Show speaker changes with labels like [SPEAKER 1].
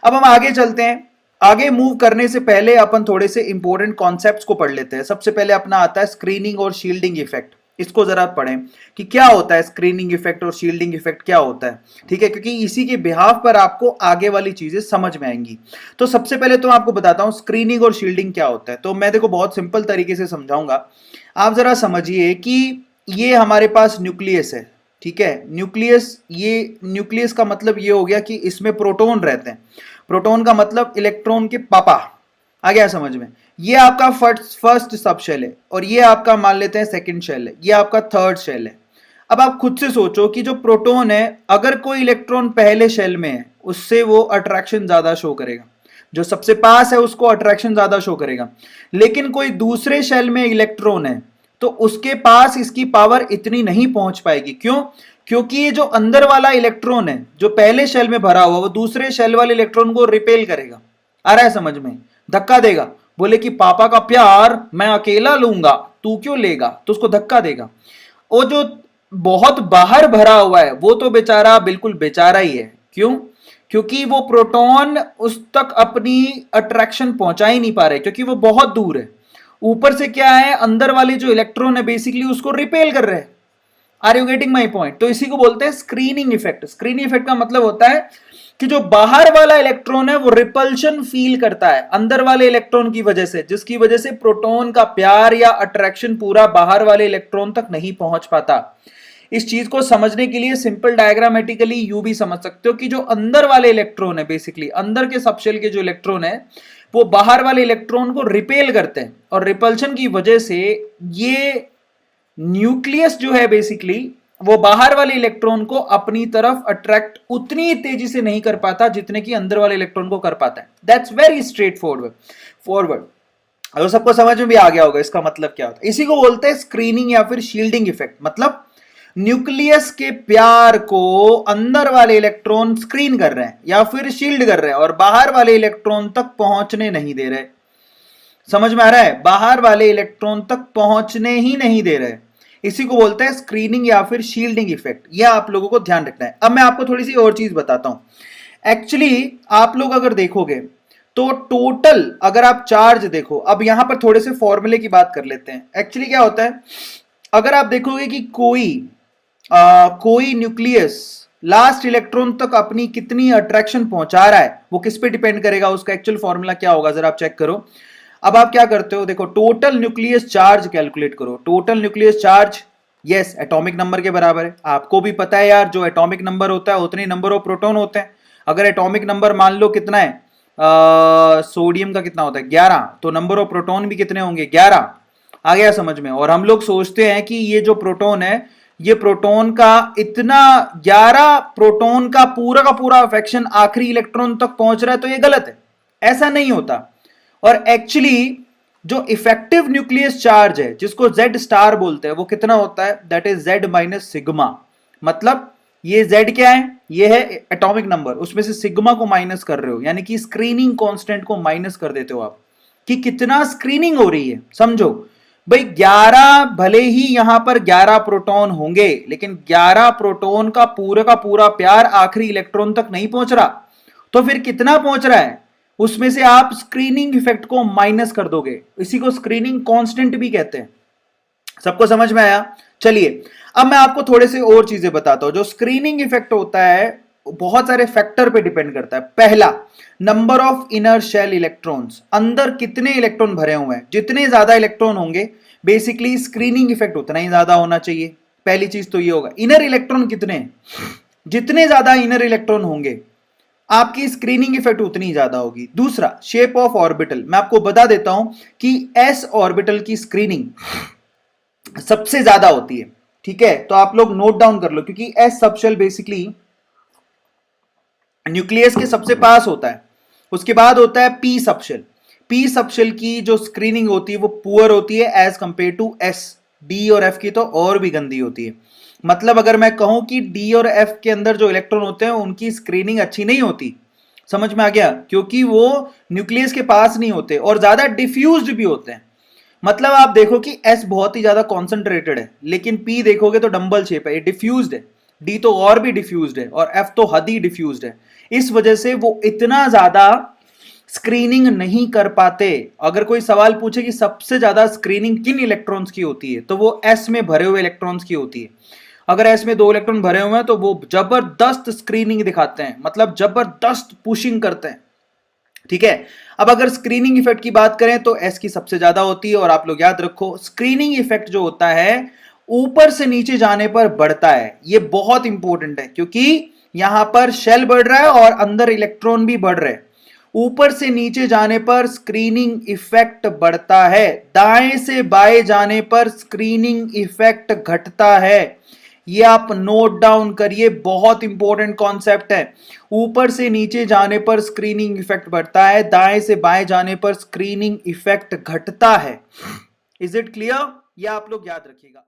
[SPEAKER 1] अब हम आगे चलते हैं। आगे मूव करने से पहले अपन थोड़े से इंपॉर्टेंट कॉन्सेप्ट्स को पढ़ लेते हैं। सबसे पहले अपना आता है स्क्रीनिंग और शील्डिंग इफेक्ट। इसको जरा पढ़ें कि क्या होता है स्क्रीनिंग इफेक्ट और शील्डिंग इफेक्ट क्या होता है, ठीक है, क्योंकि इसी के बिहाफ पर आपको आगे वाली चीजें समझ में आएंगी। तो सबसे पहले तो आपको बताता हूं स्क्रीनिंग और शील्डिंग क्या होता है। तो मैं देखो बहुत सिंपल तरीके से समझाऊंगा। आप जरा समझिए कि ये हमारे पास न्यूक्लियस है, ठीक है। न्यूक्लियस, ये न्यूक्लियस का मतलब ये हो गया कि इसमें प्रोटॉन रहते हैं। प्रोटॉन का मतलब इलेक्ट्रॉन के पापा। आ गया समझ में। ये आपका फर्स्ट सब शेल है और ये आपका मान लेते हैं सेकंड शेल है, ये आपका थर्ड शेल है। अब आप खुद से सोचो कि जो प्रोटॉन है, अगर कोई इलेक्ट्रॉन पहले शेल में है उससे वो अट्रैक्शन ज्यादा शो करेगा, जो सबसे पास है उसको अट्रैक्शन ज्यादा शो करेगा। लेकिन कोई दूसरे शेल में इलेक्ट्रॉन है तो उसके पास इसकी पावर इतनी नहीं पहुंच पाएगी। क्यों? क्योंकि ये जो अंदर वाला इलेक्ट्रॉन है जो पहले शेल में भरा हुआ, वो दूसरे शेल वाले इलेक्ट्रॉन को रिपेल करेगा। आ रहा है समझ में? धक्का देगा। बोले कि पापा का प्यार मैं अकेला लूंगा, तू क्यों लेगा, तो उसको धक्का देगा। वो जो बहुत बाहर भरा हुआ है वो तो बेचारा बिल्कुल बेचारा ही है। क्यों? क्योंकि वो प्रोटॉन उस तक अपनी अट्रैक्शन पहुंचा ही नहीं पा रहे, क्योंकि वो बहुत दूर है। ऊपर से क्या है, अंदर वाले जो इलेक्ट्रॉन है बेसिकली उसको रिपेल कर रहे हैं। Are you getting my point? तो इसी को बोलते हैं स्क्रीनिंग इफेक्ट। स्क्रीनिंग इफेक्ट का मतलब होता है कि जो बाहर वाला इलेक्ट्रॉन है वो रिपल्शन फील करता है अंदर वाले इलेक्ट्रॉन की वजह से, जिसकी वजह से प्रोटॉन का प्यार या अट्रैक्शन पूरा बाहर वाले इलेक्ट्रॉन तक नहीं पहुंच पाता। इस चीज को समझने के लिए सिंपल डायग्रामेटिकली यू भी समझ सकते हो कि जो अंदर वाले इलेक्ट्रॉन है, बेसिकली अंदर के सबशेल के जो इलेक्ट्रॉन है वो बाहर वाले इलेक्ट्रॉन को रिपेल करते हैं, और रिपल्शन की वजह से ये न्यूक्लियस जो है बेसिकली वो बाहर वाले इलेक्ट्रॉन को अपनी तरफ अट्रैक्ट उतनी तेजी से नहीं कर पाता जितने कि अंदर वाले इलेक्ट्रॉन को कर पाता है। That's very straight forward. अगर सबको समझ में भी आ गया होगा इसका मतलब क्या होता है। इसी को बोलते हैं स्क्रीनिंग या फिर शील्डिंग इफेक्ट। मतलब न्यूक्लियस के प्यार को अंदर वाले इलेक्ट्रॉन स्क्रीन कर रहे हैं या फिर शील्ड कर रहे हैं और बाहर वाले इलेक्ट्रॉन तक पहुंचने नहीं दे रहे। समझ में आ रहा है? बाहर वाले इलेक्ट्रॉन तक पहुंचने ही नहीं दे रहे। इसी को बोलते हैं स्क्रीनिंग या फिर शील्डिंग इफेक्ट। यह आप लोगों को ध्यान रखना है। अब मैं आपको थोड़ी सी और चीज बताता हूं। एक्चुअली आप लोग अगर देखोगे तो टोटल अगर आप चार्ज देखो, अब यहां पर थोड़े से फॉर्मूले की बात कर लेते हैं। एक्चुअली क्या होता है, अगर आप देखोगे कि कोई न्यूक्लियस लास्ट इलेक्ट्रॉन तक अपनी कितनी अट्रैक्शन पहुंचा रहा है, वो किस पे डिपेंड करेगा, उसका एक्चुअल फॉर्मूला क्या होगा जरा आप चेक करो। अब आप क्या करते हो, देखो टोटल न्यूक्लियस चार्ज कैलकुलेट करो। Total nucleus charge yes atomic number के बराबर है। आपको भी पता है यार, जो एटॉमिक नंबर होता है उतने नंबर ऑफ प्रोटॉन होते हैं। अगर एटॉमिक नंबर मान लो कितना है, सोडियम का कितना होता है 11, तो नंबर ऑफ प्रोटॉन भी कितने होंगे 11। आ गया समझ में? और हम लोग सोचते हैं कि ये जो प्रोटॉन है, ये प्रोटॉन का इतना 11 प्रोटॉन का पूरा अफेक्शन आखिरी इलेक्ट्रॉन तक पहुंच रहा है, तो ये गलत है, ऐसा नहीं होता। और एक्चुअली जो इफेक्टिव न्यूक्लियस चार्ज है जिसको Z स्टार बोलते हैं, वो कितना होता है, that is Z minus sigma. मतलब ये Z क्या है, ये है एटॉमिक नंबर, उसमें से सिग्मा को माइनस कर रहे हो, यानी कि स्क्रीनिंग कांस्टेंट को माइनस कर देते हो आप, कि कितना स्क्रीनिंग हो रही है। समझो भाई, 11 भले ही यहां पर 11 प्रोटॉन होंगे, लेकिन 11 प्रोटॉन का पूरा प्यार आखिरी इलेक्ट्रॉन तक नहीं पहुंच रहा, तो फिर कितना पहुंच रहा है, उसमें से आप स्क्रीनिंग इफेक्ट को माइनस कर दोगे। इसी को स्क्रीनिंग कांस्टेंट भी कहते हैं। सबको समझ में आया? चलिए अब मैं आपको थोड़े से और चीजें बताता हूं। जो स्क्रीनिंग इफेक्ट होता है बहुत सारे फैक्टर पे डिपेंड करता है। पहला, number of inner shell electrons, अंदर कितने इलेक्ट्रॉन भरे हुए हैं। जितने ज्यादा इलेक्ट्रॉन होंगे बेसिकली स्क्रीनिंग इफेक्ट उतना ही ज्यादा होना चाहिए। पहली चीज तो ये होगा। इनर इलेक्ट्रॉन कितने, जितने ज्यादा इनर इलेक्ट्रॉन होंगे आपकी स्क्रीनिंग इफेक्ट उतनी ज्यादा होगी। दूसरा, शेप ऑफ ऑर्बिटल। मैं आपको बता देता हूं कि एस ऑर्बिटल की स्क्रीनिंग सबसे ज्यादा होती है, ठीक है। तो आप लोग नोट डाउन कर लो, क्योंकि एस सबशेल बेसिकली न्यूक्लियस के सबसे पास होता है। उसके बाद होता है पी सबशेल। पी सबशेल की जो स्क्रीनिंग होती है वो पुअर होती है as compare to S. D और एफ की तो और भी गंदी होती है। मतलब अगर मैं कहूं कि डी और एफ के अंदर जो इलेक्ट्रॉन होते हैं उनकी स्क्रीनिंग अच्छी नहीं होती। समझ में आ गया? क्योंकि वो न्यूक्लियस के पास नहीं होते और ज्यादा डिफ्यूज्ड भी होते हैं। मतलब आप देखो कि एस बहुत ही ज्यादा कॉन्सेंट्रेटेड है, लेकिन पी देखोगे तो डंबल शेप है, ये डिफ्यूज्ड है। डी तो और भी डिफ्यूज्ड है और एफ तो हद ही डिफ्यूज्ड है। इस वजह से वो इतना ज्यादा स्क्रीनिंग नहीं कर पाते। अगर कोई सवाल पूछे कि सबसे ज्यादा स्क्रीनिंग किन इलेक्ट्रॉन्स की होती है, तो वो एस में भरे हुए इलेक्ट्रॉन्स की होती है। अगर एस में 2 इलेक्ट्रॉन भरे हुए हैं तो वो जबरदस्त स्क्रीनिंग दिखाते हैं, मतलब जबरदस्त पुशिंग करते हैं। ठीक है, अब अगर स्क्रीनिंग इफेक्ट की बात करें तो एस की सबसे ज्यादा होती है। और आप लोग याद रखो, स्क्रीनिंग इफेक्ट जो होता है ऊपर से नीचे जाने पर बढ़ता है। ये बहुत इंपॉर्टेंट है, क्योंकि यहां पर शेल बढ़ रहा है और अंदर इलेक्ट्रॉन भी बढ़ रहे हैं। ऊपर से नीचे जाने पर स्क्रीनिंग इफेक्ट बढ़ता है, दाएं से बाएं जाने पर स्क्रीनिंग इफेक्ट घटता है। ये आप नोट डाउन करिए, बहुत इंपॉर्टेंट कॉन्सेप्ट है। ऊपर से नीचे जाने पर स्क्रीनिंग इफेक्ट बढ़ता है, दाएं से बाएं जाने पर स्क्रीनिंग इफेक्ट घटता है। Is it clear? ये आप लोग याद रखिएगा।